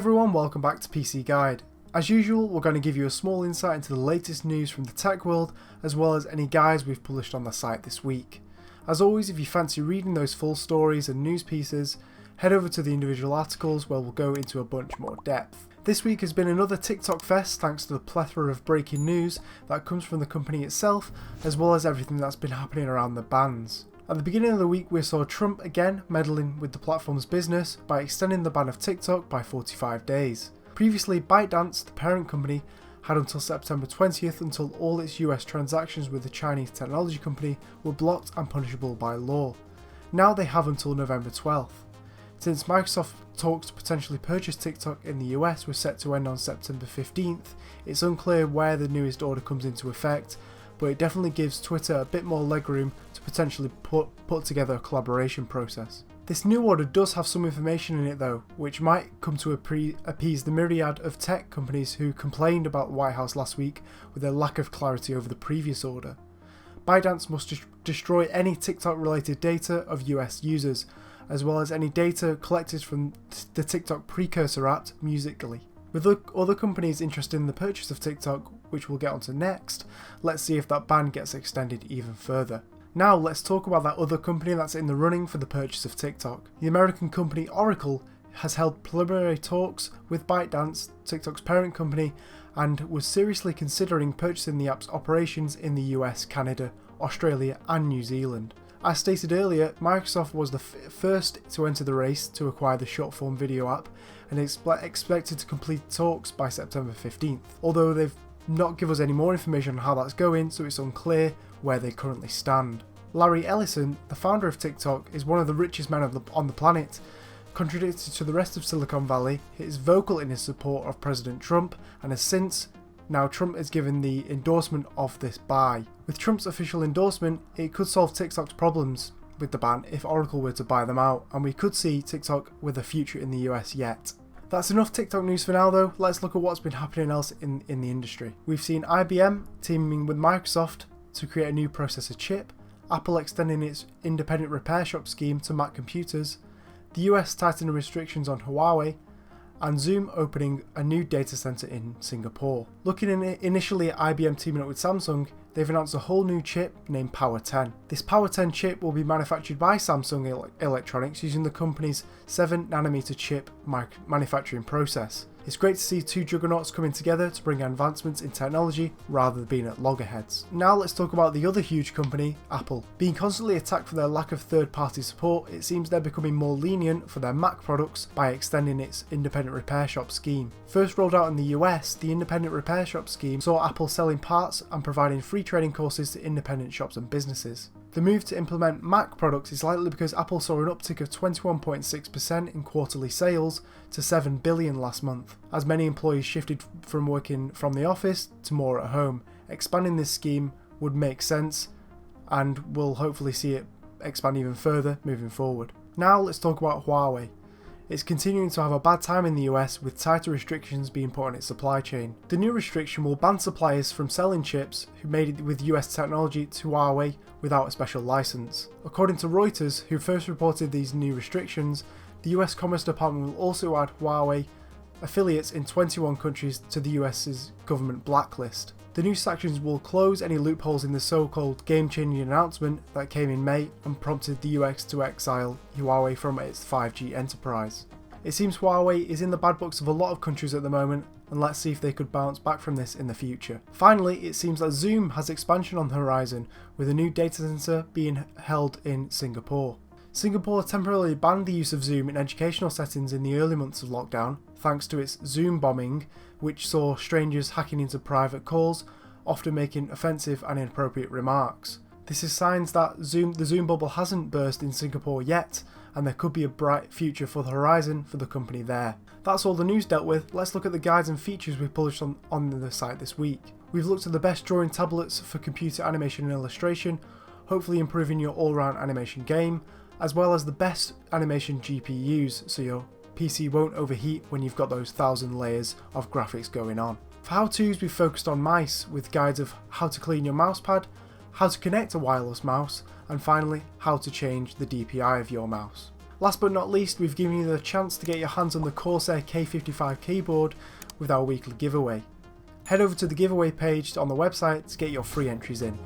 everyone, welcome back to PC Guide. As usual, we're going to give you a small insight into the latest news from the tech world, as well as any guides we've published on the site this week. As always, if you fancy reading those full stories and news pieces, head over to the individual articles where we'll go into a bunch more depth. This week has been another TikTok fest thanks to the plethora of breaking news that comes from the company itself, as well as everything that's been happening around the bans. At the beginning of the week, we saw Trump again meddling with the platform's business by extending the ban of TikTok by 45 days. Previously, ByteDance, the parent company, had until September 20th until all its US transactions with the Chinese technology company were blocked and punishable by law. Now they have until November 12th. Since Microsoft talks to potentially purchase TikTok in the US were set to end on September 15th, it's unclear where the newest order comes into effect, but it definitely gives Twitter a bit more legroom to potentially put together a collaboration process. This new order does have some information in it though, which might come to appease the myriad of tech companies who complained about the White House last week with their lack of clarity over the previous order. ByteDance must destroy any TikTok related data of US users, as well as any data collected from the TikTok precursor app, Musical.ly. With other companies interested in the purchase of TikTok, which we'll get onto next, let's see if that ban gets extended even further. Now let's talk about that other company that's in the running for the purchase of TikTok. The American company Oracle has held preliminary talks with ByteDance, TikTok's parent company, and was seriously considering purchasing the app's operations in the US, Canada, Australia and New Zealand. As stated earlier, Microsoft was the first to enter the race to acquire the short-form video app and is expected to complete talks by September 15th, although they've not give us any more information on how that's going, so it's unclear where they currently stand. Larry Ellison, the founder of TikTok, is one of the richest men on the planet. Contradicted to the rest of Silicon Valley, he is vocal in his support of President Trump, and has since now Trump has given the endorsement of this buy. With Trump's official endorsement, it could solve TikTok's problems with the ban if Oracle were to buy them out, and we could see TikTok with a future in the US yet. That's enough TikTok news for now though. Let's look at what's been happening else in the industry. We've seen IBM teaming with Microsoft to create a new processor chip, Apple extending its independent repair shop scheme to Mac computers, the US tightening restrictions on Huawei, and Zoom opening a new data center in Singapore. Looking initially at IBM teaming up with Samsung, they've announced a whole new chip named Power 10. This Power 10 chip will be manufactured by Samsung Electronics using the company's 7nm chip manufacturing process. It's great to see two juggernauts coming together to bring advancements in technology rather than being at loggerheads. Now let's talk about the other huge company, Apple. Being constantly attacked for their lack of third-party support, it seems they're becoming more lenient for their Mac products by extending its independent repair shop scheme. First rolled out in the US, the independent repair shop scheme saw Apple selling parts and providing free training courses to independent shops and businesses. The move to implement Mac products is likely because Apple saw an uptick of 21.6% in quarterly sales to $7 billion last month, as many employees shifted from working from the office to more at home. Expanding this scheme would make sense, and we'll hopefully see it expand even further moving forward. Now let's talk about Huawei. It's continuing to have a bad time in the US with tighter restrictions being put on its supply chain. The new restriction will ban suppliers from selling chips who made it with US technology to Huawei without a special license. According to Reuters, who first reported these new restrictions, the US Commerce Department will also add Huawei affiliates in 21 countries to the US's government blacklist. The new sanctions will close any loopholes in the so-called game-changing announcement that came in May and prompted the US to exile Huawei from its 5G enterprise. It seems Huawei is in the bad books of a lot of countries at the moment, and let's see if they could bounce back from this in the future. Finally, it seems that Zoom has expansion on the horizon, with a new data center being held in Singapore. Singapore temporarily banned the use of Zoom in educational settings in the early months of lockdown, thanks to its Zoom bombing, which saw strangers hacking into private calls, often making offensive and inappropriate remarks. This is signs that the Zoom bubble hasn't burst in Singapore yet, and there could be a bright future for the horizon for the company there. That's all the news dealt with. Let's look at the guides and features we've published on the site this week. We've looked at the best drawing tablets for computer animation and illustration, hopefully improving your all-round animation game, as well as the best animation GPUs, so your PC won't overheat when you've got those 1,000 layers of graphics going on. For how-tos, we've focused on mice with guides of how to clean your mousepad, how to connect a wireless mouse, and finally how to change the DPI of your mouse. Last but not least, we've given you the chance to get your hands on the Corsair K55 keyboard with our weekly giveaway. Head over to the giveaway page on the website to get your free entries in.